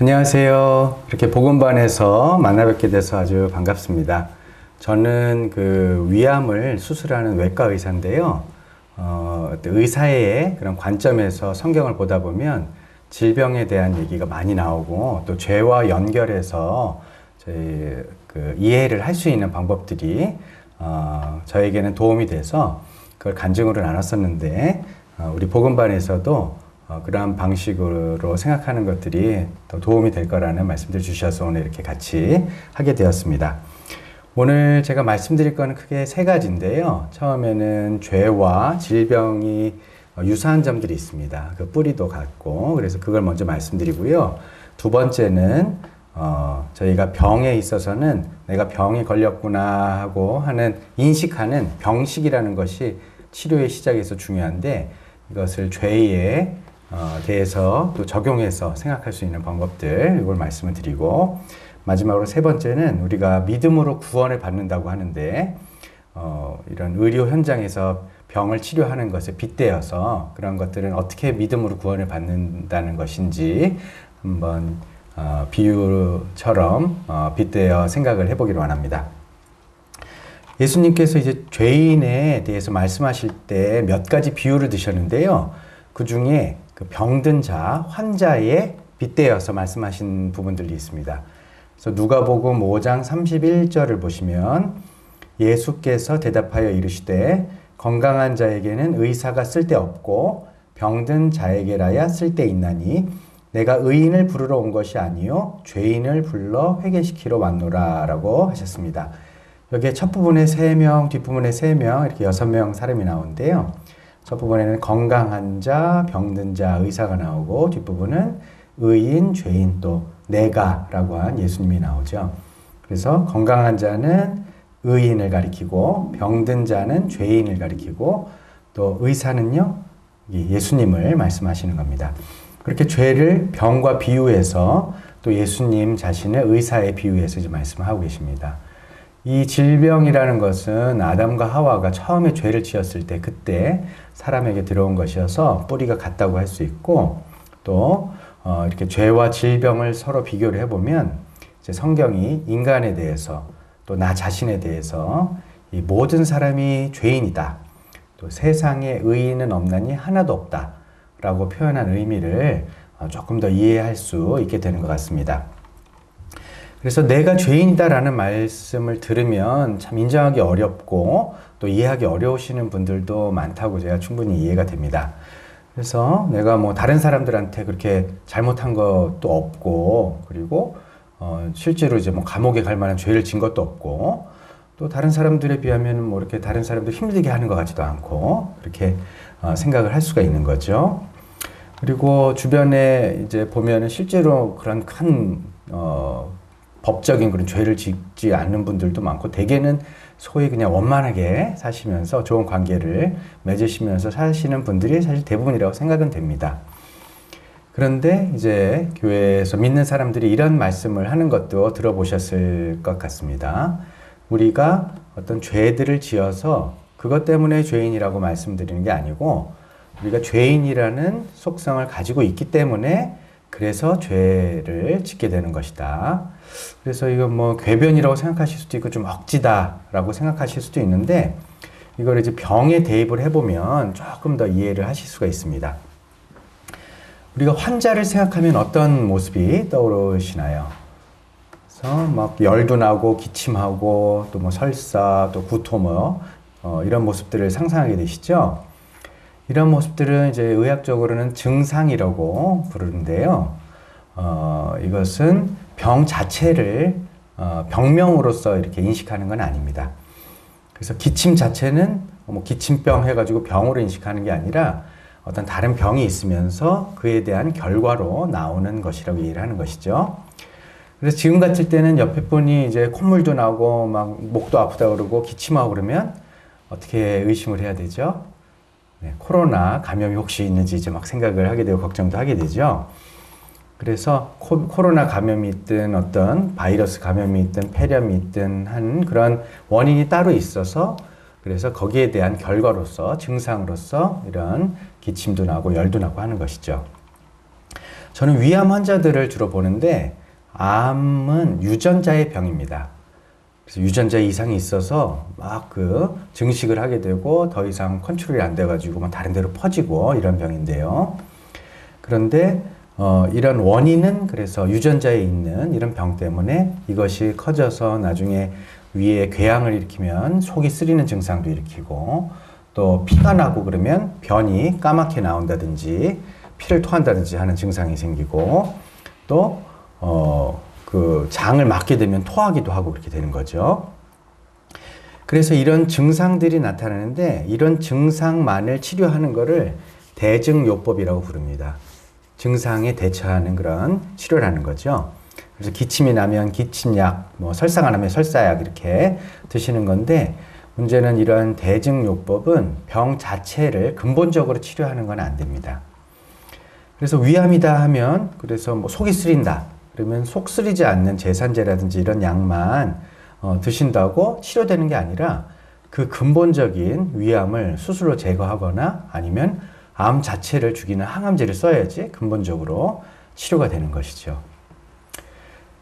안녕하세요. 이렇게 복음반에서 만나 뵙게 돼서 아주 반갑습니다. 저는 그 위암을 수술하는 외과 의사인데요. 의사의 그런 관점에서 성경을 보다 보면 질병에 대한 얘기가 많이 나오고 또 죄와 연결해서 저희 그 이해를 할 수 있는 방법들이 저에게는 도움이 돼서 그걸 간증으로 나눴었는데 우리 복음반에서도 그러한 방식으로 생각하는 것들이 더 도움이 될 거라는 말씀들 주셔서 오늘 이렇게 같이 하게 되었습니다. 오늘 제가 말씀드릴 거는 크게 세 가지인데요. 처음에는 죄와 질병이 유사한 점들이 있습니다. 그 뿌리도 같고, 그래서 그걸 먼저 말씀드리고요. 두 번째는 저희가 병에 있어서는 내가 병에 걸렸구나 하고 하는 인식하는 병식이라는 것이 치료의 시작에서 중요한데, 이것을 죄에 대해서 또 적용해서 생각할 수 있는 방법들, 이걸 말씀을 드리고, 마지막으로 세 번째는 우리가 믿음으로 구원을 받는다고 하는데 이런 의료 현장에서 병을 치료하는 것에 빗대어서 그런 것들은 어떻게 믿음으로 구원을 받는다는 것인지 한번 비유처럼 빗대어 생각을 해보기를 원합니다. 예수님께서 이제 죄인에 대해서 말씀하실 때 몇 가지 비유를 드셨는데요. 그 중에 그 병든 자, 환자에 빗대어서 말씀하신 부분들이 있습니다. 그래서 누가복음 5장 31절을 보시면 예수께서 대답하여 이르시되 건강한 자에게는 의사가 쓸데없고 병든 자에게라야 쓸데있나니 내가 의인을 부르러 온 것이 아니요 죄인을 불러 회개시키러 왔노라 라고 하셨습니다. 여기에 첫 부분에 3명, 뒷부분에 3명, 이렇게 6명 사람이 나오는데요. 첫 부분에는 건강한 자, 병든 자, 의사가 나오고 뒷부분은 의인, 죄인, 또 내가 라고 한 예수님이 나오죠. 그래서 건강한 자는 의인을 가리키고 병든 자는 죄인을 가리키고 또 의사는요 예수님을 말씀하시는 겁니다. 그렇게 죄를 병과 비유해서 또 예수님 자신의 의사에 비유해서 이제 말씀하고 계십니다. 이 질병이라는 것은 아담과 하와가 처음에 죄를 지었을 때 그때 사람에게 들어온 것이어서 뿌리가 같다고 할 수 있고 또 이렇게 죄와 질병을 서로 비교를 해보면 이제 성경이 인간에 대해서 또 나 자신에 대해서 이 모든 사람이 죄인이다. 또 세상에 의인은 없나니 하나도 없다. 라고 표현한 의미를 조금 더 이해할 수 있게 되는 것 같습니다. 그래서 내가 죄인이다라는 말씀을 들으면 참 인정하기 어렵고 또 이해하기 어려우시는 분들도 많다고 제가 충분히 이해가 됩니다. 그래서 내가 뭐 다른 사람들한테 그렇게 잘못한 것도 없고 그리고 실제로 이제 뭐 감옥에 갈 만한 죄를 진 것도 없고 또 다른 사람들에 비하면 뭐 이렇게 다른 사람들 힘들게 하는 것 같지도 않고 그렇게 생각을 할 수가 있는 거죠. 그리고 주변에 이제 보면은 실제로 그런 큰 법적인 그런 죄를 짓지 않는 분들도 많고 대개는 소위 그냥 원만하게 사시면서 좋은 관계를 맺으시면서 사시는 분들이 사실 대부분이라고 생각은 됩니다. 그런데 이제 교회에서 믿는 사람들이 이런 말씀을 하는 것도 들어보셨을 것 같습니다. 우리가 어떤 죄들을 지어서 그것 때문에 죄인이라고 말씀드리는 게 아니고 우리가 죄인이라는 속성을 가지고 있기 때문에 그래서 죄를 짓게 되는 것이다. 그래서 이건 뭐 궤변이라고 생각하실 수도 있고 좀 억지다라고 생각하실 수도 있는데 이걸 이제 병에 대입을 해보면 조금 더 이해를 하실 수가 있습니다. 우리가 환자를 생각하면 어떤 모습이 떠오르시나요? 그래서 막 열도 나고 기침하고 또 뭐 설사 또 구토 이런 모습들을 상상하게 되시죠? 이런 모습들은 이제 의학적으로는 증상이라고 부르는데요. 이것은 병 자체를 병명으로서 이렇게 인식하는 건 아닙니다. 그래서 기침 자체는 뭐 기침병 해가지고 병으로 인식하는 게 아니라 어떤 다른 병이 있으면서 그에 대한 결과로 나오는 것이라고 이해를 하는 것이죠. 그래서 지금 같을 때는 옆에 분이 이제 콧물도 나고 막 목도 아프다 그러고 기침하고 그러면 어떻게 의심을 해야 되죠? 네, 코로나 감염이 혹시 있는지 이제 막 생각을 하게 되고 걱정도 하게 되죠. 그래서 코로나 감염이 있든 어떤 바이러스 감염이 있든 폐렴이 있든 한 그런 원인이 따로 있어서 그래서 거기에 대한 결과로서 증상으로서 이런 기침도 나고 열도 나고 하는 것이죠. 저는 위암 환자들을 주로 보는데 암은 유전자의 병입니다. 그래서 유전자 이상이 있어서 막 그 증식을 하게 되고 더 이상 컨트롤이 안 돼가지고 막 다른 데로 퍼지고 이런 병인데요. 그런데 이런 원인은 그래서 유전자에 있는 이런 병 때문에 이것이 커져서 나중에 위에 궤양을 일으키면 속이 쓰리는 증상도 일으키고 또 피가 나고 그러면 변이 까맣게 나온다든지 피를 토한다든지 하는 증상이 생기고 또 그 장을 맞게 되면 토하기도 하고 그렇게 되는 거죠. 그래서 이런 증상들이 나타나는데 이런 증상만을 치료하는 것을 대증요법이라고 부릅니다. 증상에 대처하는 그런 치료라는 거죠. 그래서 기침이 나면 기침약, 뭐 설사가 나면 설사약 이렇게 드시는 건데 문제는 이런 대증요법은 병 자체를 근본적으로 치료하는 건 안 됩니다. 그래서 위암이다 하면 그래서 뭐 속이 쓰린다 그러면 속 쓰리지 않는 제산제라든지 이런 약만 드신다고 치료되는 게 아니라 그 근본적인 위암을 수술로 제거하거나 아니면 암 자체를 죽이는 항암제를 써야지 근본적으로 치료가 되는 것이죠.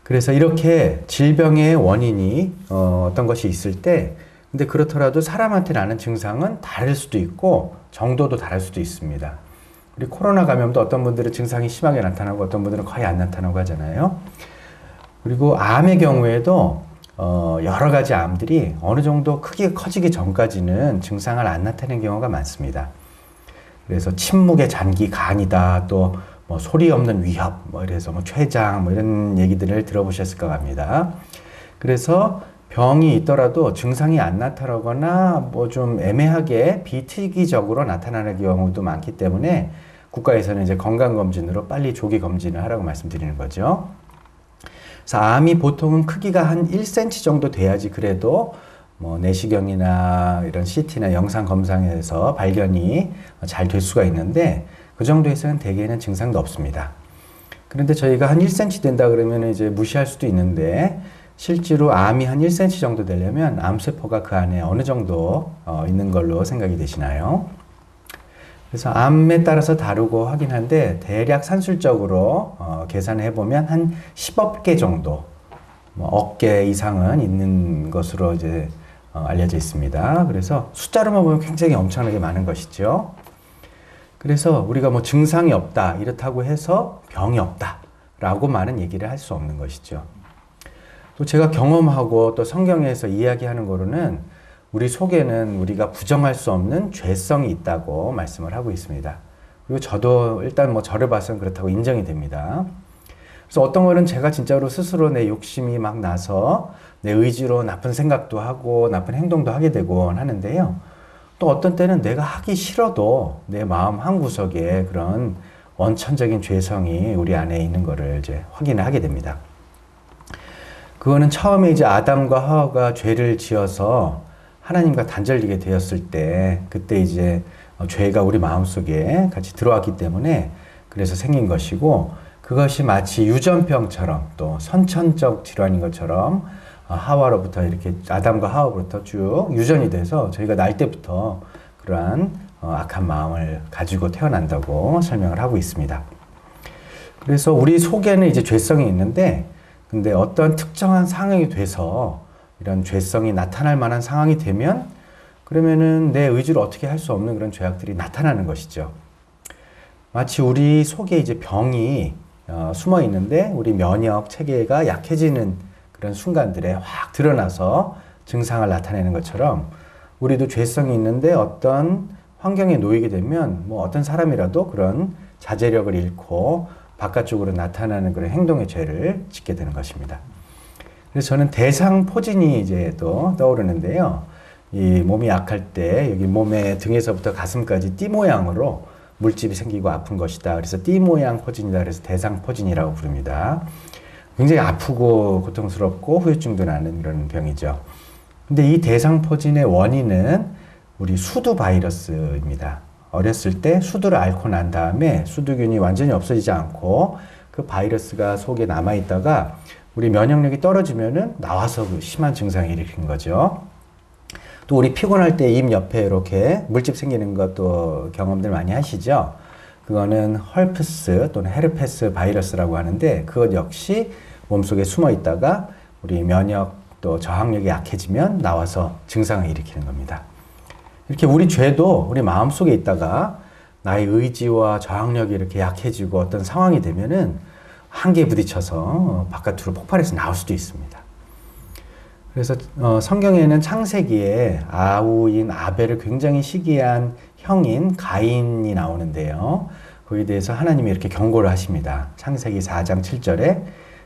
그래서 이렇게 질병의 원인이 어떤 것이 있을 때 근데 그렇더라도 사람한테 나는 증상은 다를 수도 있고 정도도 다를 수도 있습니다. 우리 코로나 감염도 어떤 분들은 증상이 심하게 나타나고 어떤 분들은 거의 안 나타나고 하잖아요. 그리고 암의 경우에도 여러 가지 암들이 어느 정도 크기가 커지기 전까지는 증상을 안 나타내는 경우가 많습니다. 그래서 침묵의 잔기 간이다 또 뭐 소리 없는 위협 뭐 이래서 뭐 췌장 뭐 이런 얘기들을 들어보셨을 것 같습니다. 그래서 병이 있더라도 증상이 안 나타나거나 뭐 좀 애매하게 비특이적으로 나타나는 경우도 많기 때문에 국가에서는 이제 건강검진으로 빨리 조기 검진을 하라고 말씀드리는 거죠. 그래서 암이 보통은 크기가 한 1cm 정도 돼야지 그래도 뭐 내시경이나 이런 CT나 영상 검사에서 발견이 잘 될 수가 있는데 그 정도에서는 대개는 증상도 없습니다. 그런데 저희가 한 1cm 된다 그러면 이제 무시할 수도 있는데 실제로 암이 한 1cm 정도 되려면 암세포가 그 안에 어느 정도 있는 걸로 생각이 되시나요? 그래서 암에 따라서 다르고 하긴 한데 대략 산술적으로 계산해 보면 한 10억 개 정도, 뭐 억 개 이상은 있는 것으로 이제 알려져 있습니다. 그래서 숫자로만 보면 굉장히 엄청나게 많은 것이죠. 그래서 우리가 뭐 증상이 없다 이렇다고 해서 병이 없다라고만은 얘기를 할 수 없는 것이죠. 또 제가 경험하고 또 성경에서 이야기하는 거로는 우리 속에는 우리가 부정할 수 없는 죄성이 있다고 말씀을 하고 있습니다. 그리고 저도 일단 뭐 저를 봐서는 그렇다고 인정이 됩니다. 그래서 어떤 거는 제가 진짜로 스스로 내 욕심이 막 나서 내 의지로 나쁜 생각도 하고 나쁜 행동도 하게 되고 하는데요. 또 어떤 때는 내가 하기 싫어도 내 마음 한구석에 그런 원천적인 죄성이 우리 안에 있는 거를 이제 확인을 하게 됩니다. 그거는 처음에 이제 아담과 하와가 죄를 지어서 하나님과 단절되게 되었을 때 그때 이제 죄가 우리 마음속에 같이 들어왔기 때문에 그래서 생긴 것이고 그것이 마치 유전병처럼 또 선천적 질환인 것처럼 하와로부터 이렇게 아담과 하와로부터 쭉 유전이 돼서 저희가 날 때부터 그러한 악한 마음을 가지고 태어난다고 설명을 하고 있습니다. 그래서 우리 속에는 이제 죄성이 있는데 근데 어떤 특정한 상황이 돼서 이런 죄성이 나타날 만한 상황이 되면 그러면은 내 의지로 어떻게 할 수 없는 그런 죄악들이 나타나는 것이죠. 마치 우리 속에 이제 병이 숨어 있는데 우리 면역 체계가 약해지는 그런 순간들에 확 드러나서 증상을 나타내는 것처럼 우리도 죄성이 있는데 어떤 환경에 놓이게 되면 뭐 어떤 사람이라도 그런 자제력을 잃고 바깥쪽으로 나타나는 그런 행동의 죄를 짓게 되는 것입니다. 그래서 저는 대상포진이 이제 또 떠오르는데요. 이 몸이 약할 때 여기 몸의 등에서부터 가슴까지 띠 모양으로 물집이 생기고 아픈 것이다. 그래서 띠 모양 포진이다. 그래서 대상포진이라고 부릅니다. 굉장히 아프고 고통스럽고 후유증도 나는 그런 병이죠. 근데 이 대상포진의 원인은 우리 수두 바이러스입니다. 어렸을 때 수두를 앓고 난 다음에 수두균이 완전히 없어지지 않고 그 바이러스가 속에 남아있다가 우리 면역력이 떨어지면은 나와서 그 심한 증상을 일으키는 거죠. 또 우리 피곤할 때 입 옆에 이렇게 물집 생기는 것도 경험들 많이 하시죠. 그거는 헐프스 또는 헤르페스 바이러스라고 하는데 그것 역시 몸속에 숨어 있다가 우리 면역 또 저항력이 약해지면 나와서 증상을 일으키는 겁니다. 이렇게 우리 죄도 우리 마음속에 있다가 나의 의지와 저항력이 이렇게 약해지고 어떤 상황이 되면은 한계에 부딪혀서 바깥으로 폭발해서 나올 수도 있습니다. 그래서 성경에는 창세기에 아우인 아벨을 굉장히 시기한 형인 가인이 나오는데요. 거기에 대해서 하나님이 이렇게 경고를 하십니다. 창세기 4장 7절에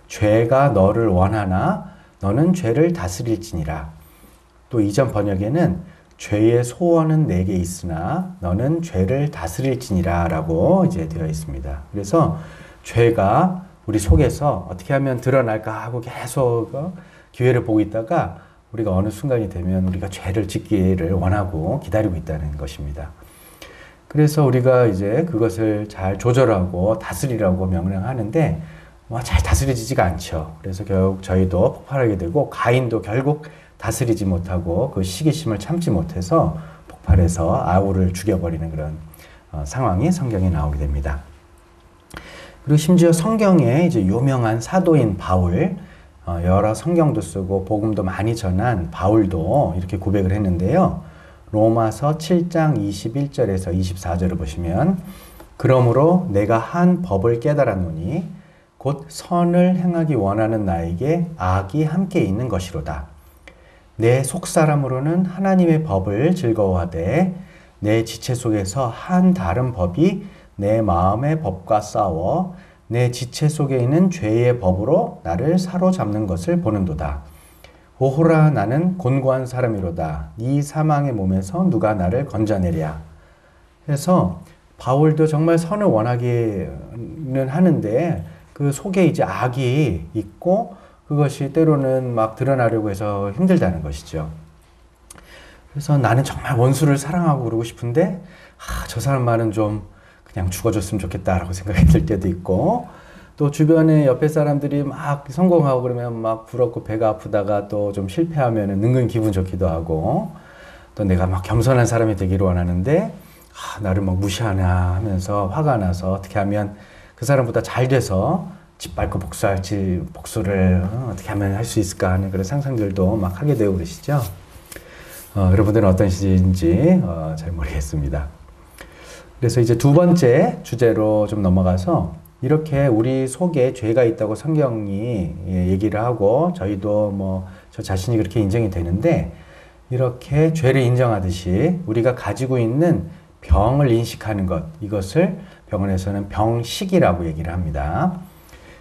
죄가 너를 원하나 너는 죄를 다스릴지니라. 또 이전 번역에는 죄의 소원은 내게 있으나 너는 죄를 다스릴지니라 라고 이제 되어 있습니다. 그래서 죄가 우리 속에서 어떻게 하면 드러날까 하고 계속 기회를 보고 있다가 우리가 어느 순간이 되면 우리가 죄를 짓기를 원하고 기다리고 있다는 것입니다. 그래서 우리가 이제 그것을 잘 조절하고 다스리라고 명령하는데 잘 다스려지지가 않죠. 그래서 결국 저희도 폭발하게 되고 가인도 결국 다스리지 못하고 그 시기심을 참지 못해서 폭발해서 아우를 죽여버리는 그런 상황이 성경에 나오게 됩니다. 그리고 심지어 성경에 이제 유명한 사도인 바울, 여러 성경도 쓰고 복음도 많이 전한 바울도 이렇게 고백을 했는데요. 로마서 7장 21절에서 24절을 보시면 그러므로 내가 한 법을 깨달았노니 곧 선을 행하기 원하는 나에게 악이 함께 있는 것이로다. 내 속사람으로는 하나님의 법을 즐거워하되 내 지체 속에서 한 다른 법이 내 마음의 법과 싸워 내 지체 속에 있는 죄의 법으로 나를 사로잡는 것을 보는도다. 오호라 나는 곤고한 사람이로다. 이 사망의 몸에서 누가 나를 건져내랴. 해서 바울도 정말 선을 원하기는 하는데 그 속에 이제 악이 있고 그것이 때로는 막 드러나려고 해서 힘들다는 것이죠. 그래서 나는 정말 원수를 사랑하고 그러고 싶은데 저 사람만은 좀 그냥 죽어줬으면 좋겠다라고 생각이 들 때도 있고 또 주변에 옆에 사람들이 막 성공하고 그러면 막 부럽고 배가 아프다가 또 좀 실패하면 은근 기분 좋기도 하고 또 내가 막 겸손한 사람이 되기를 원하는데 나를 막 무시하나 하면서 화가 나서 어떻게 하면 그 사람보다 잘 돼서 짓밟고 복수를 어떻게 하면 할 수 있을까 하는 그런 상상들도 막 하게 되고 그러시죠. 여러분들은 어떠신지 잘 모르겠습니다. 그래서 이제 두 번째 주제로 좀 넘어가서 이렇게 우리 속에 죄가 있다고 성경이 얘기를 하고 저희도 뭐 저 자신이 그렇게 인정이 되는데 이렇게 죄를 인정하듯이 우리가 가지고 있는 병을 인식하는 것, 이것을 병원에서는 병식이라고 얘기를 합니다.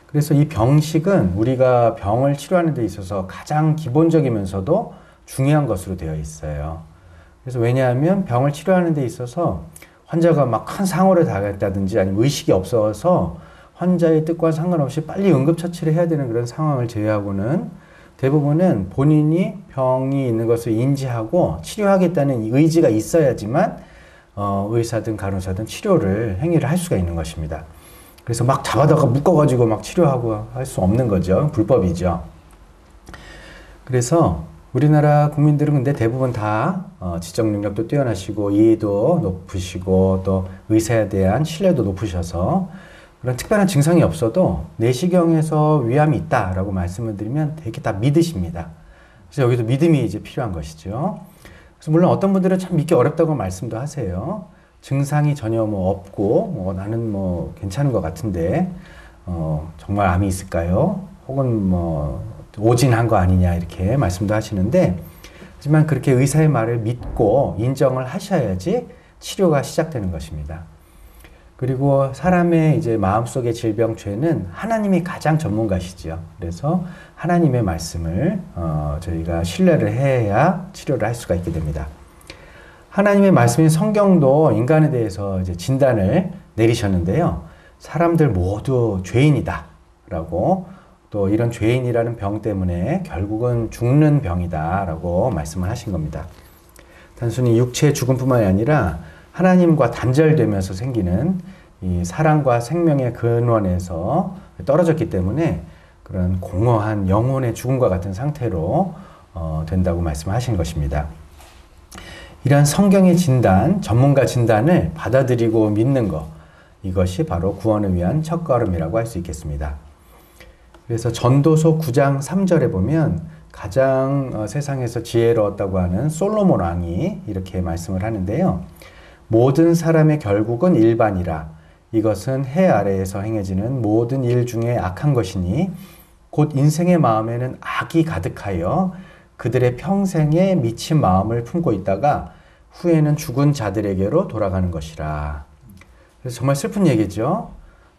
그래서 이 병식은 우리가 병을 치료하는 데 있어서 가장 기본적이면서도 중요한 것으로 되어 있어요. 그래서 왜냐하면 병을 치료하는 데 있어서 환자가 막 큰 상호를 당했다든지 아니면 의식이 없어서 환자의 뜻과 상관없이 빨리 응급처치를 해야 되는 그런 상황을 제외하고는 대부분은 본인이 병이 있는 것을 인지하고 치료하겠다는 의지가 있어야지만 의사든 간호사든 행위를 할 수가 있는 것입니다. 그래서 막 잡아다가 묶어가지고 막 치료하고 할 수 없는 거죠. 불법이죠. 그래서 우리나라 국민들은 근데 대부분 다 지적 능력도 뛰어나시고 이해도 높으시고 또 의사에 대한 신뢰도 높으셔서 그런 특별한 증상이 없어도 내시경에서 위암이 있다라고 말씀을 드리면 되게 다 믿으십니다. 그래서 여기도 믿음이 이제 필요한 것이죠. 그래서 물론 어떤 분들은 참 믿기 어렵다고 말씀도 하세요. 증상이 전혀 뭐 없고 나는 뭐 괜찮은 것 같은데 정말 암이 있을까요? 혹은 뭐 오진한 거 아니냐 이렇게 말씀도 하시는데 하지만 그렇게 의사의 말을 믿고 인정을 하셔야지 치료가 시작되는 것입니다. 그리고 사람의 이제 마음속의 질병, 죄는 하나님이 가장 전문가시죠. 그래서 하나님의 말씀을 저희가 신뢰를 해야 치료를 할 수가 있게 됩니다. 하나님의 말씀인 성경도 인간에 대해서 이제 진단을 내리셨는데요. 사람들 모두 죄인이다 라고 또 이런 죄인이라는 병 때문에 결국은 죽는 병이다 라고 말씀을 하신 겁니다. 단순히 육체의 죽음뿐만이 아니라 하나님과 단절되면서 생기는 이 사랑과 생명의 근원에서 떨어졌기 때문에 그런 공허한 영혼의 죽음과 같은 상태로 된다고 말씀하신 것입니다. 이러한 성경의 진단, 전문가 진단을 받아들이고 믿는 것, 이것이 바로 구원을 위한 첫걸음이라고 할 수 있겠습니다. 그래서 전도서 9장 3절에 보면 가장 세상에서 지혜로웠다고 하는 솔로몬 왕이 이렇게 말씀을 하는데요. 모든 사람의 결국은 일반이라. 이것은 해 아래에서 행해지는 모든 일 중에 악한 것이니 곧 인생의 마음에는 악이 가득하여 그들의 평생에 미친 마음을 품고 있다가 후에는 죽은 자들에게로 돌아가는 것이라. 그래서 정말 슬픈 얘기죠.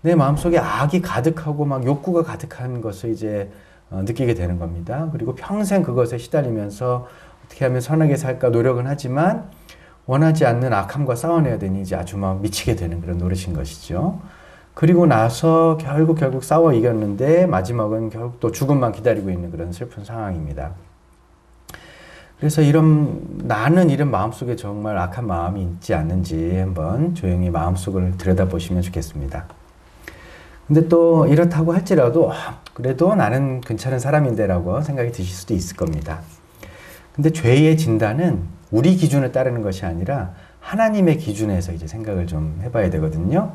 내 마음속에 악이 가득하고 막 욕구가 가득한 것을 이제 느끼게 되는 겁니다. 그리고 평생 그것에 시달리면서 어떻게 하면 선하게 살까 노력은 하지만 원하지 않는 악함과 싸워내야 되니 이제 아주 막 미치게 되는 그런 노릇인 것이죠. 그리고 나서 결국 싸워 이겼는데 마지막은 결국 또 죽음만 기다리고 있는 그런 슬픈 상황입니다. 그래서 나는 이런 마음속에 정말 악한 마음이 있지 않는지 한번 조용히 마음속을 들여다보시면 좋겠습니다. 근데 또 이렇다고 할지라도 그래도 나는 괜찮은 사람인데 라고 생각이 드실 수도 있을 겁니다. 근데 죄의 진단은 우리 기준을 따르는 것이 아니라 하나님의 기준에서 이제 생각을 좀 해봐야 되거든요.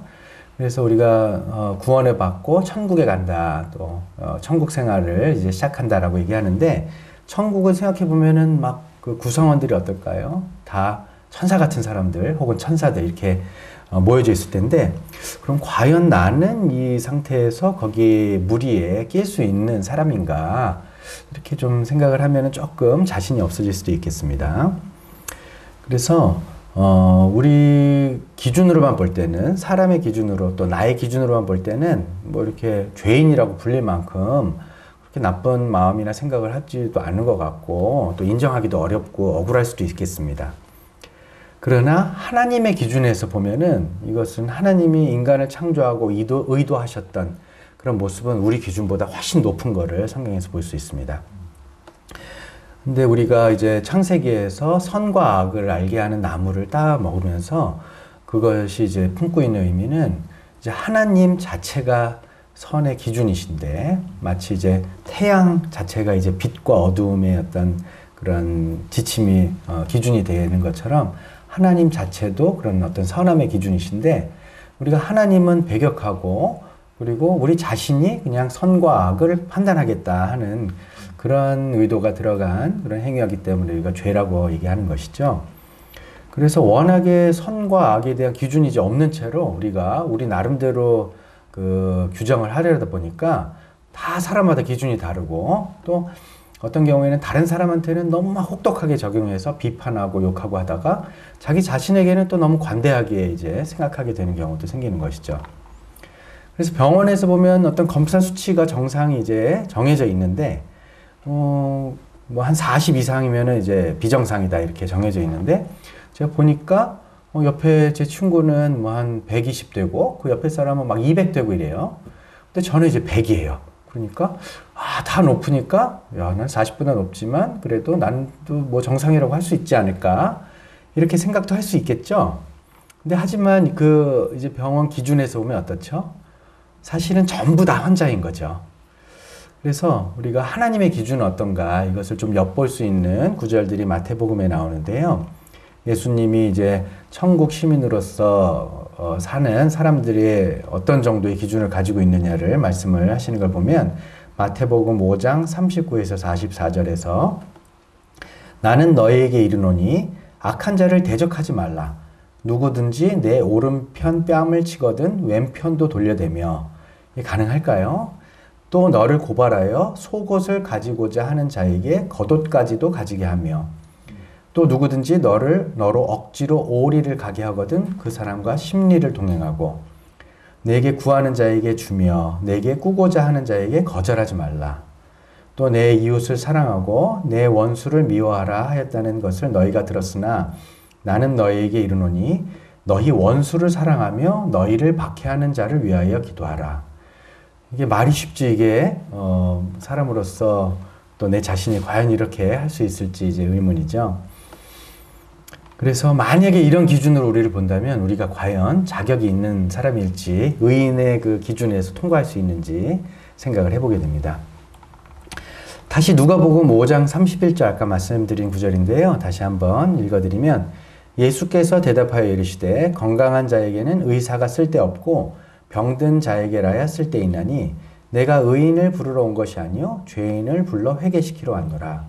그래서 우리가 구원을 받고 천국에 간다, 또 천국 생활을 이제 시작한다라고 얘기하는데 천국을 생각해 보면은 막 그 구성원들이 어떨까요? 다 천사 같은 사람들 혹은 천사들 이렇게 모여져 있을 텐데 그럼 과연 나는 이 상태에서 거기 무리에 낄 수 있는 사람인가? 이렇게 좀 생각을 하면은 조금 자신이 없어질 수도 있겠습니다. 그래서 우리 기준으로만 볼 때는 사람의 기준으로 또 나의 기준으로만 볼 때는 뭐 이렇게 죄인이라고 불릴 만큼 그렇게 나쁜 마음이나 생각을 하지도 않은 것 같고 또 인정하기도 어렵고 억울할 수도 있겠습니다. 그러나 하나님의 기준에서 보면은 이것은 하나님이 인간을 창조하고 의도하셨던 그런 모습은 우리 기준보다 훨씬 높은 거를 성경에서 볼 수 있습니다. 근데 우리가 이제 창세기에서 선과 악을 알게 하는 나무를 따 먹으면서 그것이 이제 품고 있는 의미는 이제 하나님 자체가 선의 기준이신데 마치 이제 태양 자체가 이제 빛과 어두움의 어떤 그런 지침이 기준이 되는 것처럼 하나님 자체도 그런 어떤 선함의 기준이신데 우리가 하나님은 배격하고 그리고 우리 자신이 그냥 선과 악을 판단하겠다 하는 그런 의도가 들어간 그런 행위이기 때문에 우리가 죄라고 얘기하는 것이죠. 그래서 워낙에 선과 악에 대한 기준이 이제 없는 채로 우리가 우리 나름대로 그 규정을 하려다 보니까 다 사람마다 기준이 다르고 또 어떤 경우에는 다른 사람한테는 너무 막 혹독하게 적용해서 비판하고 욕하고 하다가 자기 자신에게는 또 너무 관대하게 이제 생각하게 되는 경우도 생기는 것이죠. 그래서 병원에서 보면 어떤 검사 수치가 정상이 이제 정해져 있는데 뭐 한 40 이상이면은 이제 비정상이다 이렇게 정해져 있는데 제가 보니까 옆에 제 친구는 뭐 한 120 되고 그 옆에 사람은 막 200 되고 이래요. 근데 저는 이제 100이에요. 그러니까 다 높으니까 야, 난 40보다 높지만 그래도 난도 뭐 정상이라고 할 수 있지 않을까 이렇게 생각도 할 수 있겠죠. 근데 하지만 그 이제 병원 기준에서 보면 어떻죠? 사실은 전부 다 환자인 거죠. 그래서 우리가 하나님의 기준은 어떤가 이것을 좀 엿볼 수 있는 구절들이 마태복음에 나오는데요. 예수님이 이제 천국 시민으로서 사는 사람들이 어떤 정도의 기준을 가지고 있느냐를 말씀을 하시는 걸 보면 마태복음 5장 39에서 44절에서 나는 너희에게 이르노니 악한 자를 대적하지 말라. 누구든지 내 오른편 뺨을 치거든 왼편도 돌려대며 이게 가능할까요? 또 너를 고발하여 속옷을 가지고자 하는 자에게 겉옷까지도 가지게 하며 또 누구든지 너로 억지로 오리를 가게 하거든 그 사람과 십리를 동행하고 내게 구하는 자에게 주며 내게 꾸고자 하는 자에게 거절하지 말라. 또 내 이웃을 사랑하고 내 원수를 미워하라 하였다는 것을 너희가 들었으나 나는 너희에게 이르노니 너희 원수를 사랑하며 너희를 박해하는 자를 위하여 기도하라. 이게 말이 쉽지 이게 사람으로서 또 내 자신이 과연 이렇게 할 수 있을지 이제 의문이죠. 그래서 만약에 이런 기준으로 우리를 본다면 우리가 과연 자격이 있는 사람일지 의인의 그 기준에서 통과할 수 있는지 생각을 해보게 됩니다. 다시 누가복음 5장 31절 아까 말씀드린 구절인데요. 다시 한번 읽어드리면 예수께서 대답하여 이르시되 건강한 자에게는 의사가 쓸데없고 병든 자에게라야 쓸데있나니 내가 의인을 부르러 온 것이 아니요 죄인을 불러 회개시키러 왔노라.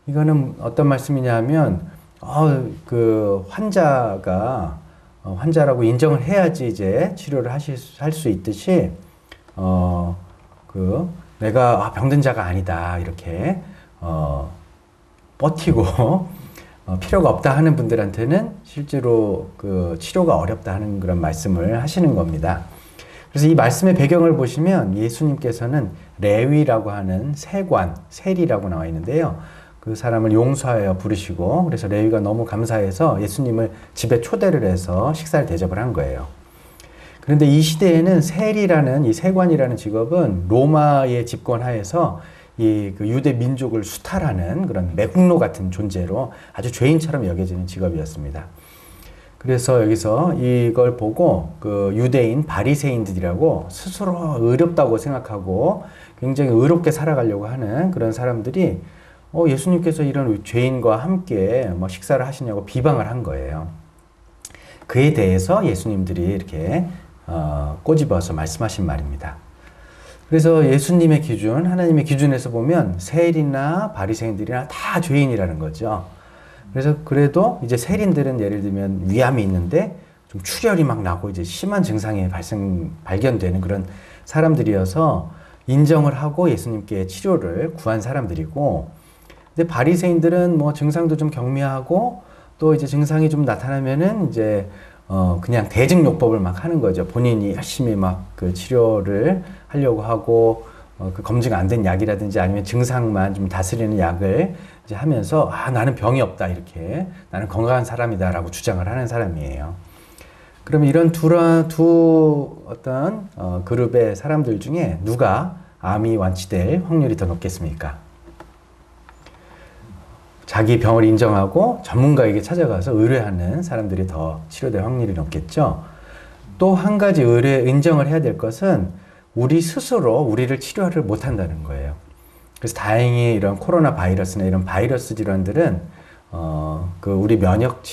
이거는 어떤 말씀이냐 하면 그 환자가 환자라고 인정을 해야지 이제 치료를 할 수 있듯이 내가 병든 자가 아니다 이렇게 버티고 필요가 없다 하는 분들한테는 실제로 그 치료가 어렵다 하는 그런 말씀을 하시는 겁니다. 그래서 이 말씀의 배경을 보시면 예수님께서는 레위라고 하는 세리라고 나와 있는데요. 그 사람을 용서하여 부르시고 그래서 레위가 너무 감사해서 예수님을 집에 초대를 해서 식사를 대접을 한 거예요. 그런데 이 시대에는 세리라는 이 세관이라는 직업은 로마의 집권하에서 그 유대 민족을 수탈하는 그런 매국노 같은 존재로 아주 죄인처럼 여겨지는 직업이었습니다. 그래서 여기서 이걸 보고 그 유대인 바리새인들이라고 스스로 의롭다고 생각하고 굉장히 의롭게 살아가려고 하는 그런 사람들이 예수님께서 이런 죄인과 함께 식사를 하시냐고 비방을 한 거예요. 그에 대해서 예수님들이 이렇게 꼬집어서 말씀하신 말입니다. 그래서 예수님의 기준, 하나님의 기준에서 보면 세리나 바리새인들이나 다 죄인이라는 거죠. 그래서 그래도 이제 세린들은 예를 들면 위암이 있는데 좀 출혈이 막 나고 이제 심한 증상이 발견되는 그런 사람들이어서 인정을 하고 예수님께 치료를 구한 사람들이고, 근데 바리새인들은 뭐 증상도 좀 경미하고 또 이제 증상이 좀 나타나면은 이제 그냥 대증요법을 막 하는 거죠. 본인이 열심히 막 그 치료를 하려고 하고 그 검증 안 된 약이라든지 아니면 증상만 좀 다스리는 약을 이제 하면서 나는 병이 없다 이렇게 나는 건강한 사람이다라고 주장을 하는 사람이에요. 그러면 이런 두 어떤 그룹의 사람들 중에 누가 암이 완치될 확률이 더 높겠습니까? 자기 병을 인정하고 전문가에게 찾아가서 의뢰하는 사람들이 더 치료될 확률이 높겠죠. 또 한 가지 인정을 해야 될 것은 우리 스스로 우리를 치료를 못한다는 거예요. 그래서 다행히 이런 코로나 바이러스나 이런 바이러스 질환들은 우리 면역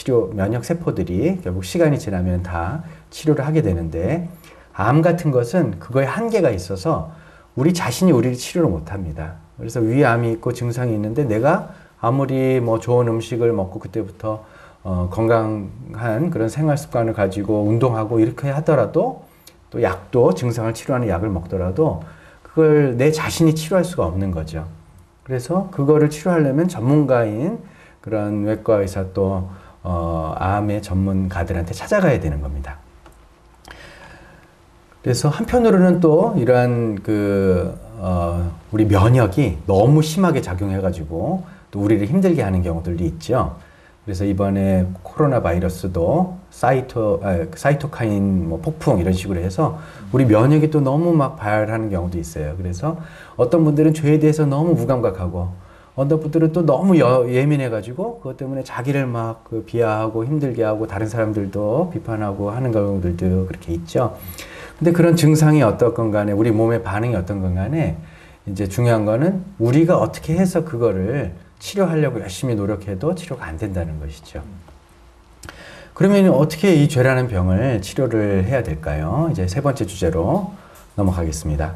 세포들이 결국 시간이 지나면 다 치료를 하게 되는데, 암 같은 것은 그거에 한계가 있어서 우리 자신이 우리를 치료를 못합니다. 그래서 위암이 있고 증상이 있는데 내가 아무리 뭐 좋은 음식을 먹고 그때부터 건강한 그런 생활 습관을 가지고 운동하고 이렇게 하더라도 또 약도 증상을 치료하는 약을 먹더라도 그걸 내 자신이 치료할 수가 없는 거죠. 그래서 그거를 치료하려면 전문가인 그런 외과 의사 또 암의 전문가들한테 찾아가야 되는 겁니다. 그래서 한편으로는 또 이러한 우리 면역이 너무 심하게 작용해가지고 또 우리를 힘들게 하는 경우들도 있죠. 그래서 이번에 코로나 바이러스도 사이토카인 폭풍 이런 식으로 해서 우리 면역이 또 너무 막 발하는 경우도 있어요. 그래서 어떤 분들은 죄에 대해서 너무 무감각하고 어떤 분들은 또 너무 예민해가지고 그것 때문에 자기를 막 비하하고 힘들게 하고 다른 사람들도 비판하고 하는 경우들도 그렇게 있죠. 근데 그런 증상이 어떻건 간에 우리 몸의 반응이 어떤건 간에 이제 중요한 거는 우리가 어떻게 해서 그거를 치료하려고 열심히 노력해도 치료가 안 된다는 것이죠. 그러면 어떻게 이 죄라는 병을 치료를 해야 될까요? 이제 세 번째 주제로 넘어가겠습니다.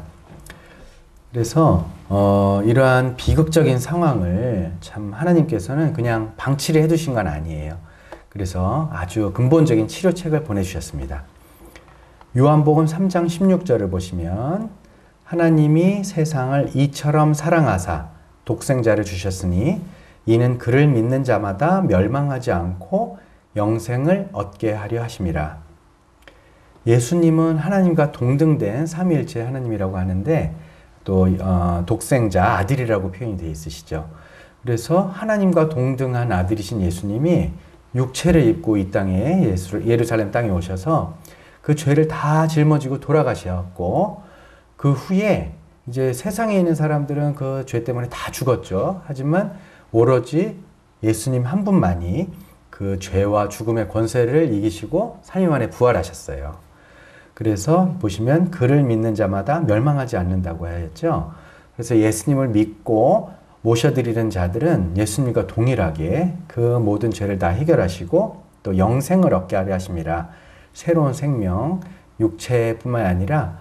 그래서 이러한 비극적인 상황을 참 하나님께서는 그냥 방치를 해두신 건 아니에요. 그래서 아주 근본적인 치료책을 보내주셨습니다. 요한복음 3장 16절을 보시면 하나님이 세상을 이처럼 사랑하사 독생자를 주셨으니 이는 그를 믿는 자마다 멸망하지 않고 영생을 얻게 하려 하심이라. 예수님은 하나님과 동등된 삼위일체 하나님이라고 하는데 또 독생자 아들이라고 표현이 되어 있으시죠. 그래서 하나님과 동등한 아들이신 예수님이 육체를 입고 이 땅에 예루살렘 땅에 오셔서 그 죄를 다 짊어지고 돌아가셨고 그 후에 이제 세상에 있는 사람들은 그 죄 때문에 다 죽었죠. 하지만 오로지 예수님 한 분만이 그 죄와 죽음의 권세를 이기시고 3일 만에 부활하셨어요. 그래서 보시면 그를 믿는 자마다 멸망하지 않는다고 하였죠. 그래서 예수님을 믿고 모셔드리는 자들은 예수님과 동일하게 그 모든 죄를 다 해결하시고 또 또 영생을 얻게 하려 하심이라. 새로운 생명, 육체뿐만 아니라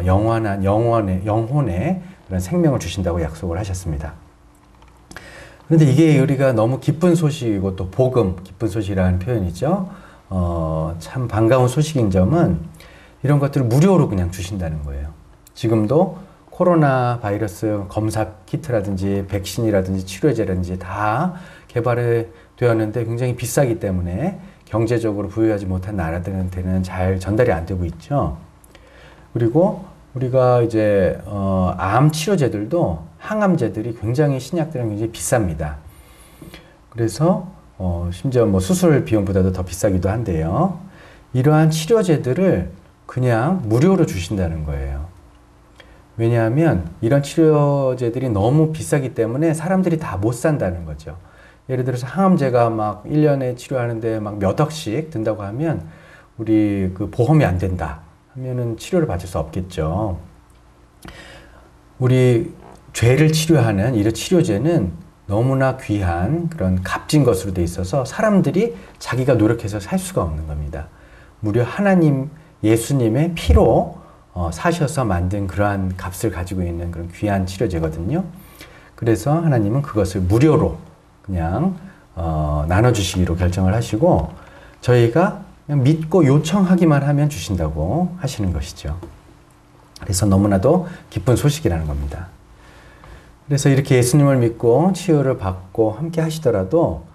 영원한 영혼의 그런 생명을 주신다고 약속을 하셨습니다. 그런데 이게 우리가 너무 기쁜 소식이고 또 복음, 기쁜 소식이라는 표현이죠. 참 반가운 소식인 점은 이런 것들을 무료로 그냥 주신다는 거예요. 지금도 코로나 바이러스 검사 키트라든지 백신이라든지 치료제라든지 다 개발이 되었는데 굉장히 비싸기 때문에 경제적으로 부유하지 못한 나라들한테는 잘 전달이 안 되고 있죠. 그리고 우리가 이제 암 치료제들도 항암제들이 굉장히 신약들은 굉장히 비쌉니다. 그래서 심지어 뭐 수술 비용보다도 더 비싸기도 한데요. 이러한 치료제들을 그냥 무료로 주신다는 거예요. 왜냐하면 이런 치료제들이 너무 비싸기 때문에 사람들이 다 못 산다는 거죠. 예를 들어서 항암제가 막 1년에 치료하는데 막 몇 억씩 든다고 하면 우리 그 보험이 안 된다 하면은 치료를 받을 수 없겠죠. 우리 죄를 치료하는 이런 치료제는 너무나 귀한 그런 값진 것으로 돼 있어서 사람들이 자기가 노력해서 살 수가 없는 겁니다. 무려 하나님, 예수님의 피로 사셔서 만든 그러한 값을 가지고 있는 그런 귀한 치료제거든요. 그래서 하나님은 그것을 무료로 그냥 나눠주시기로 결정을 하시고 저희가 그냥 믿고 요청하기만 하면 주신다고 하시는 것이죠. 그래서 너무나도 기쁜 소식이라는 겁니다. 그래서 이렇게 예수님을 믿고 치유를 받고 함께 하시더라도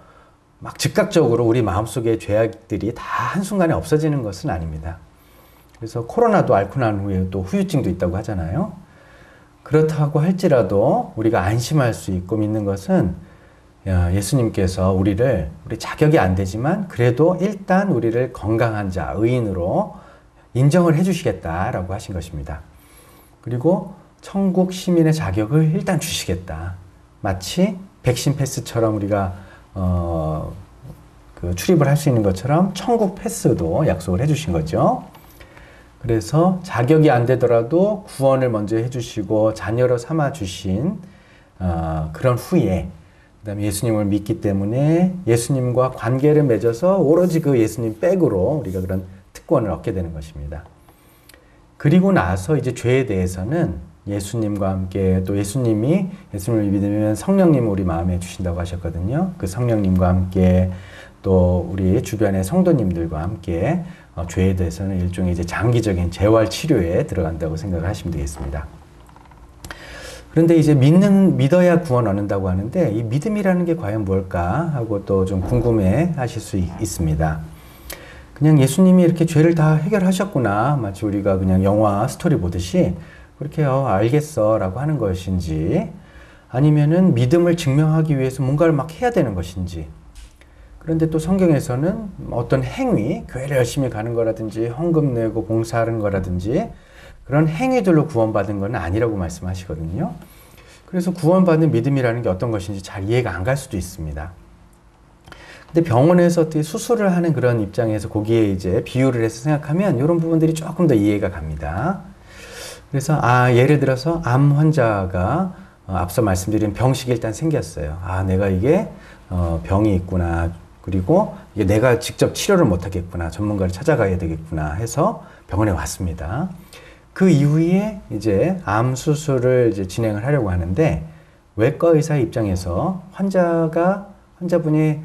막 즉각적으로 우리 마음속의 죄악들이 다 한순간에 없어지는 것은 아닙니다. 그래서 코로나도 앓고 난 후에 또 후유증도 있다고 하잖아요. 그렇다고 할지라도 우리가 안심할 수 있고 믿는 것은 예수님께서 우리 자격이 안 되지만 그래도 일단 우리를 건강한 자, 의인으로 인정을 해주시겠다라고 하신 것입니다. 그리고 천국 시민의 자격을 일단 주시겠다. 마치 백신 패스처럼 우리가 출입을 할 수 있는 것처럼 천국 패스도 약속을 해주신 거죠. 그래서 자격이 안 되더라도 구원을 먼저 해주시고 자녀로 삼아주신 그런 후에 그 다음에 예수님을 믿기 때문에 예수님과 관계를 맺어서 오로지 그 예수님 백으로 우리가 그런 특권을 얻게 되는 것입니다. 그리고 나서 이제 죄에 대해서는 예수님과 함께 또 예수님을 믿으면 성령님을 우리 마음에 주신다고 하셨거든요. 그 성령님과 함께 또 우리 주변의 성도님들과 함께 죄에 대해서는 일종의 이제 장기적인 재활 치료에 들어간다고 생각을 하시면 되겠습니다. 그런데 이제 믿어야 구원 얻는다고 하는데 이 믿음이라는 게 과연 뭘까 하고 또 좀 궁금해 하실 수 있습니다. 그냥 예수님이 이렇게 죄를 다 해결하셨구나. 마치 우리가 그냥 영화 스토리 보듯이 그렇게 알겠어 라고 하는 것인지 아니면은 믿음을 증명하기 위해서 뭔가를 막 해야 되는 것인지 그런데 또 성경에서는 어떤 행위, 교회를 열심히 가는 거라든지 헌금 내고 봉사하는 거라든지 그런 행위들로 구원받은 건 아니라고 말씀하시거든요. 그래서 구원받는 믿음이라는 게 어떤 것인지 잘 이해가 안 갈 수도 있습니다. 근데 병원에서 어떻게 수술을 하는 그런 입장에서 거기에 이제 비유를 해서 생각하면 이런 부분들이 조금 더 이해가 갑니다. 그래서 예를 들어서 암 환자가 앞서 말씀드린 병식이 일단 생겼어요. 내가 이게 병이 있구나. 그리고 이게 내가 직접 치료를 못 하겠구나. 전문가를 찾아가야 되겠구나 해서 병원에 왔습니다. 그 이후에 이제 암 수술을 이제 진행을 하려고 하는데 외과 의사의 입장에서 환자분이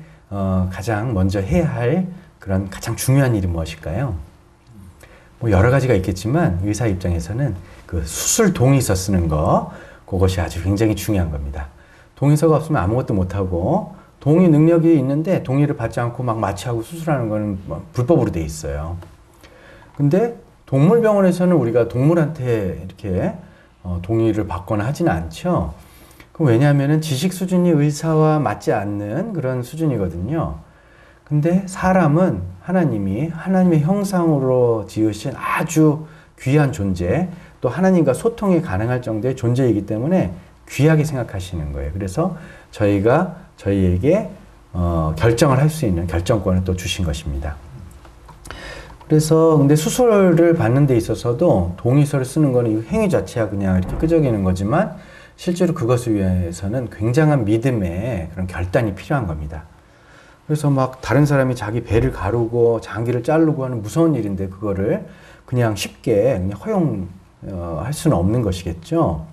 가장 먼저 해야 할 그런 가장 중요한 일이 무엇일까요? 뭐 여러 가지가 있겠지만 의사 입장에서는 그 수술 동의서 쓰는 거 그것이 아주 굉장히 중요한 겁니다. 동의서가 없으면 아무것도 못하고 동의 능력이 있는데 동의를 받지 않고 막 마취하고 수술하는 거는 불법으로 돼 있어요. 근데 동물병원에서는 우리가 동물한테 이렇게 동의를 받거나 하지는 않죠. 왜냐하면 지식 수준이 의사와 맞지 않는 그런 수준이거든요. 근데 사람은 하나님의 형상으로 지으신 아주 귀한 존재, 또 하나님과 소통이 가능할 정도의 존재이기 때문에 귀하게 생각하시는 거예요. 그래서 저희에게 결정을 할 수 있는 결정권을 또 주신 것입니다. 그래서 근데 수술을 받는 데 있어서도 동의서를 쓰는 거는 이 행위 자체가 그냥 이렇게 끄적이는 거지만 실제로 그것을 위해서는 굉장한 믿음의 그런 결단이 필요한 겁니다. 그래서 막 다른 사람이 자기 배를 가르고 장기를 자르고 하는 무서운 일인데 그거를 그냥 쉽게 그냥 허용할 수는 없는 것이겠죠.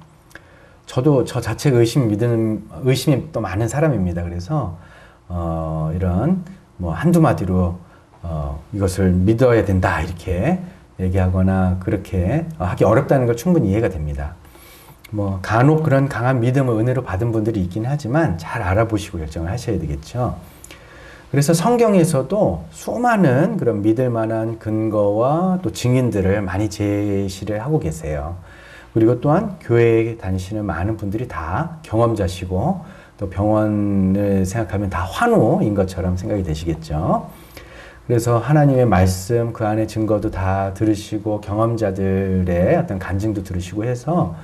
저도 저 자체가 의심이 또 많은 사람입니다. 그래서 이런 뭐 한두 마디로 이것을 믿어야 된다 이렇게 얘기하거나 그렇게 하기 어렵다는 걸 충분히 이해가 됩니다. 뭐 간혹 그런 강한 믿음을 은혜로 받은 분들이 있긴 하지만 잘 알아보시고 결정을 하셔야 되겠죠. 그래서 성경에서도 수많은 그런 믿을 만한 근거와 또 증인들을 많이 제시를 하고 계세요. 그리고 또한 교회에 다니시는 많은 분들이 다 경험자시고 또 병원을 생각하면 다 환우인 것처럼 생각이 되시겠죠. 그래서 하나님의 말씀 그 안에 증거도 다 들으시고 경험자들의 어떤 간증도 들으시고 해서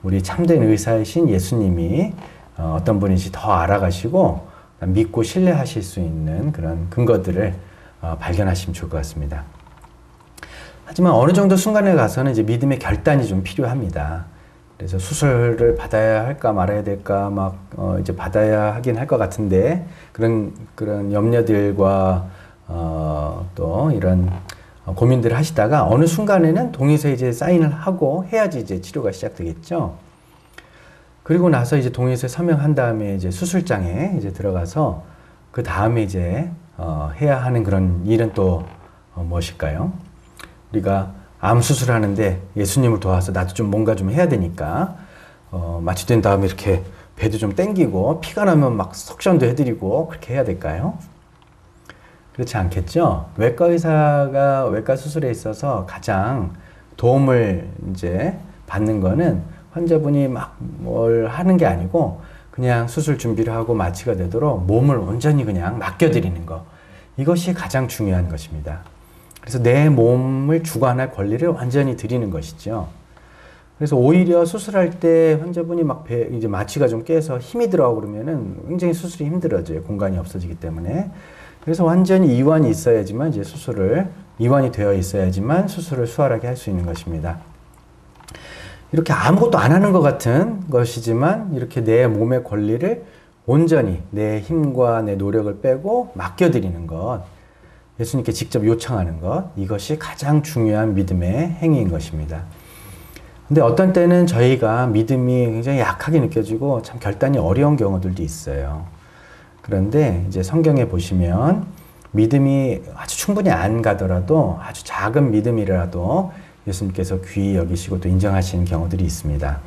우리 참된 의사이신 예수님이 어떤 분인지 더 알아가시고 믿고 신뢰하실 수 있는 그런 근거들을 발견하시면 좋을 것 같습니다. 하지만 어느 정도 순간에 가서는 이제 믿음의 결단이 좀 필요합니다. 그래서 수술을 받아야 할까 말아야 될까 막 이제 받아야 하긴 할 것 같은데 그런 염려들과 또 이런 고민들을 하시다가 어느 순간에는 동의서에 이제 사인을 하고 해야지 이제 치료가 시작되겠죠. 그리고 나서 이제 동의서에 서명한 다음에 이제 수술장에 이제 들어가서 그 다음에 이제 해야 하는 그런 일은 또 무엇일까요? 우리가 암 수술하는데 예수님을 도와서 나도 좀 뭔가 좀 해야 되니까 마취된 다음에 이렇게 배도 좀 땡기고 피가 나면 막 석션도 해드리고 그렇게 해야 될까요? 그렇지 않겠죠? 외과 의사가 외과 수술에 있어서 가장 도움을 이제 받는 거는 환자분이 막 뭘 하는 게 아니고 그냥 수술 준비를 하고 마취가 되도록 몸을 온전히 그냥 맡겨드리는 거. 이것이 가장 중요한 것입니다. 그래서 내 몸을 주관할 권리를 완전히 드리는 것이죠. 그래서 오히려 수술할 때 환자분이 막 이제 마취가 좀 깨서 힘이 들어가고 그러면은 굉장히 수술이 힘들어져요. 공간이 없어지기 때문에. 그래서 완전히 이완이 있어야지만 이제 이완이 되어 있어야지만 수술을 수월하게 할 수 있는 것입니다. 이렇게 아무것도 안 하는 것 같은 것이지만 이렇게 내 몸의 권리를 온전히 내 힘과 내 노력을 빼고 맡겨드리는 것, 예수님께 직접 요청하는 것, 이것이 가장 중요한 믿음의 행위인 것입니다. 근데 어떤 때는 저희가 믿음이 굉장히 약하게 느껴지고 참 결단이 어려운 경우들도 있어요. 그런데 이제 성경에 보시면 믿음이 아주 충분히 안 가더라도 아주 작은 믿음이라도 예수님께서 귀히 여기시고 또 인정하시는 경우들이 있습니다.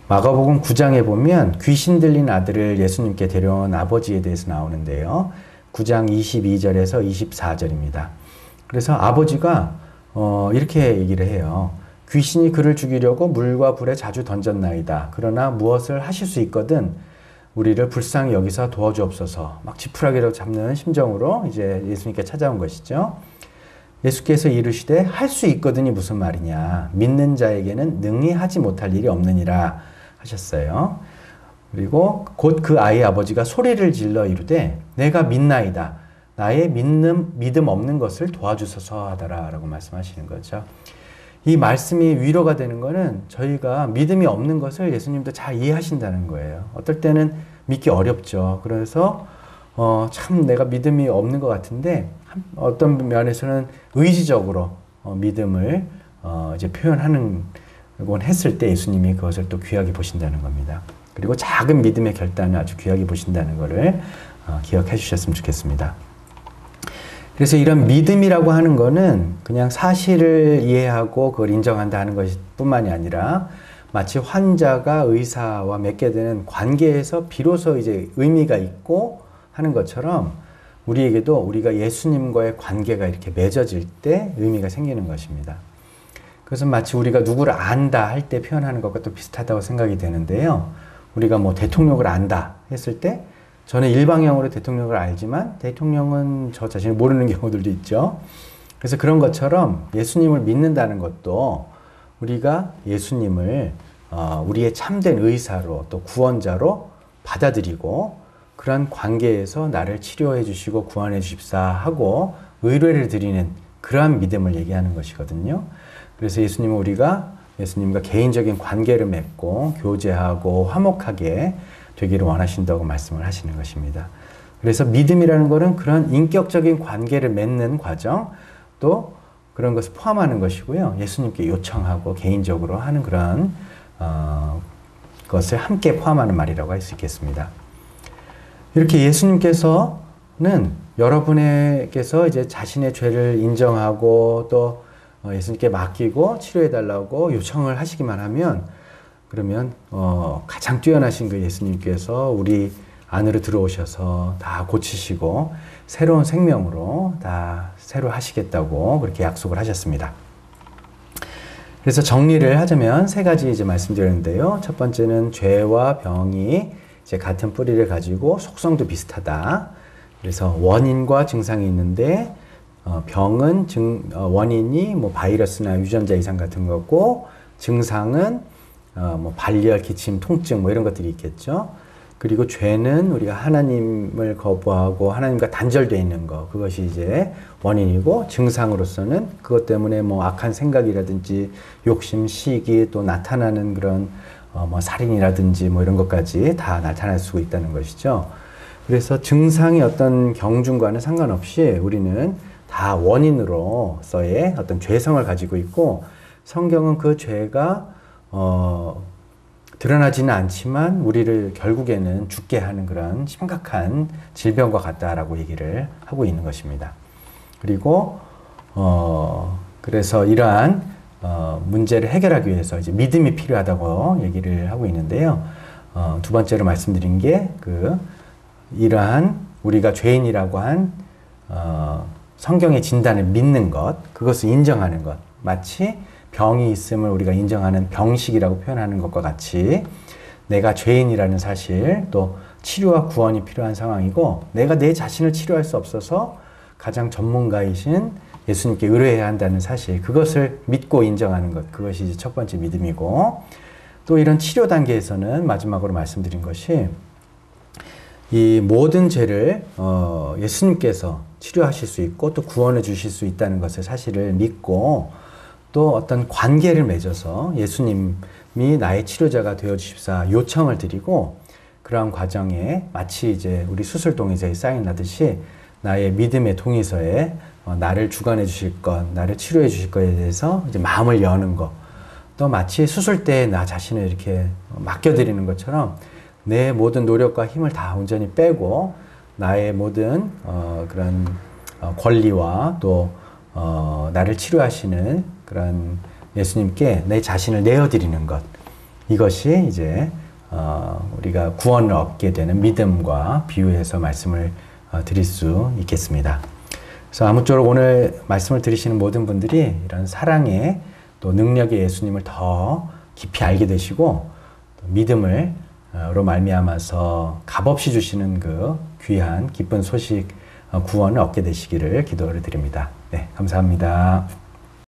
마가복음 9장에 보면 귀신 들린 아들을 예수님께 데려온 아버지에 대해서 나오는데요. 9장 22절에서 24절입니다. 그래서 아버지가 이렇게 얘기를 해요. 귀신이 그를 죽이려고 물과 불에 자주 던졌나이다. 그러나 무엇을 하실 수 있거든 우리를 불쌍히 여기서 도와주옵소서. 막 지푸라기로 잡는 심정으로 이제 예수님께 찾아온 것이죠. 예수께서 이르시되 할 수 있거든이 무슨 말이냐. 믿는 자에게는 능히 하지 못할 일이 없느니라 하셨어요. 그리고 곧 그 아이의 아버지가 소리를 질러 이르되 내가 믿나이다. 나의 믿음 없는 것을 도와주소서 하더라 라고 말씀하시는 거죠. 이 말씀이 위로가 되는 거는 저희가 믿음이 없는 것을 예수님도 잘 이해하신다는 거예요. 어떨 때는 믿기 어렵죠. 그래서 참 내가 믿음이 없는 것 같은데 어떤 면에서는 의지적으로 믿음을 이제 표현하는 건 했을 때 예수님이 그것을 또 귀하게 보신다는 겁니다. 그리고 작은 믿음의 결단을 아주 귀하게 보신다는 것을 기억해 주셨으면 좋겠습니다. 그래서 이런 믿음이라고 하는 거는 그냥 사실을 이해하고 그걸 인정한다 하는 것 뿐만이 아니라 마치 환자가 의사와 맺게 되는 관계에서 비로소 이제 의미가 있고 하는 것처럼 우리에게도 우리가 예수님과의 관계가 이렇게 맺어질 때 의미가 생기는 것입니다. 그래서 마치 우리가 누구를 안다 할 때 표현하는 것과 또 비슷하다고 생각이 되는데요. 우리가 뭐 대통령을 안다 했을 때 저는 일방형으로 대통령을 알지만 대통령은 저 자신을 모르는 경우들도 있죠. 그래서 그런 것처럼 예수님을 믿는다는 것도 우리가 예수님을 우리의 참된 의사로 또 구원자로 받아들이고 그런 관계에서 나를 치료해 주시고 구원해 주십사 하고 의뢰를 드리는 그러한 믿음을 얘기하는 것이거든요. 그래서 예수님은 우리가 예수님과 개인적인 관계를 맺고 교제하고 화목하게 되기를 원하신다고 말씀을 하시는 것입니다. 그래서 믿음이라는 거는 그런 인격적인 관계를 맺는 과정, 또 그런 것을 포함하는 것이고요. 예수님께 요청하고 개인적으로 하는 그런 것을 함께 포함하는 말이라고 할 수 있겠습니다. 이렇게 예수님께서는 여러분에게서 이제 자신의 죄를 인정하고 또 예수님께 맡기고 치료해달라고 요청을 하시기만 하면, 그러면 가장 뛰어나신 그 예수님께서 우리 안으로 들어오셔서 다 고치시고 새로운 생명으로 다 새로 하시겠다고 그렇게 약속을 하셨습니다. 그래서 정리를 하자면 세 가지 이제 말씀드렸는데요. 첫 번째는 죄와 병이 이제 같은 뿌리를 가지고 속성도 비슷하다. 그래서 원인과 증상이 있는데 병은 원인이 뭐 바이러스나 유전자 이상 같은 거고, 증상은 뭐 발열, 기침, 통증 뭐 이런 것들이 있겠죠. 그리고 죄는 우리가 하나님을 거부하고 하나님과 단절되어 있는 것, 그것이 이제 원인이고, 증상으로서는 그것 때문에 뭐 악한 생각이라든지 욕심, 시기, 또 나타나는 그런 뭐 살인이라든지 뭐 이런 것까지 다 나타날 수 있다는 것이죠. 그래서 증상이 어떤 경중과는 상관없이 우리는 다 원인으로서의 어떤 죄성을 가지고 있고, 성경은 그 죄가 드러나지는 않지만 우리를 결국에는 죽게 하는 그런 심각한 질병과 같다라고 얘기를 하고 있는 것입니다. 그리고 그래서 이러한 문제를 해결하기 위해서 이제 믿음이 필요하다고 얘기를 하고 있는데요. 두 번째로 말씀드린 게 이러한 우리가 죄인이라고 한 성경의 진단을 믿는 것, 그것을 인정하는 것, 마치 병이 있음을 우리가 인정하는 병식이라고 표현하는 것과 같이 내가 죄인이라는 사실, 또 치료와 구원이 필요한 상황이고 내가 내 자신을 치료할 수 없어서 가장 전문가이신 예수님께 의뢰해야 한다는 사실, 그것을 믿고 인정하는 것, 그것이 이제 첫 번째 믿음이고, 또 이런 치료 단계에서는 마지막으로 말씀드린 것이 이 모든 죄를 예수님께서 치료하실 수 있고 또 구원해 주실 수 있다는 것을 사실을 믿고, 또 어떤 관계를 맺어서 예수님이 나의 치료자가 되어 주십사 요청을 드리고, 그러한 과정에 마치 이제 우리 수술 동의서에 사인 나듯이 나의 믿음의 동의서에 나를 주관해 주실 것, 나를 치료해 주실 것에 대해서 이제 마음을 여는 것, 또 마치 수술 때 나 자신을 이렇게 맡겨드리는 것처럼 내 모든 노력과 힘을 다 온전히 빼고 나의 모든 그런 권리와 또 나를 치료하시는 그런 예수님께 내 자신을 내어드리는 것, 이것이 이제 우리가 구원을 얻게 되는 믿음과 비유해서 말씀을 드릴 수 있겠습니다. 그래서 아무쪼록 오늘 말씀을 들으시는 모든 분들이 이런 사랑의 또 능력의 예수님을 더 깊이 알게 되시고, 또 믿음으로 말미암아서 값없이 주시는 그 귀한 기쁜 소식, 구원을 얻게 되시기를 기도를 드립니다. 네, 감사합니다.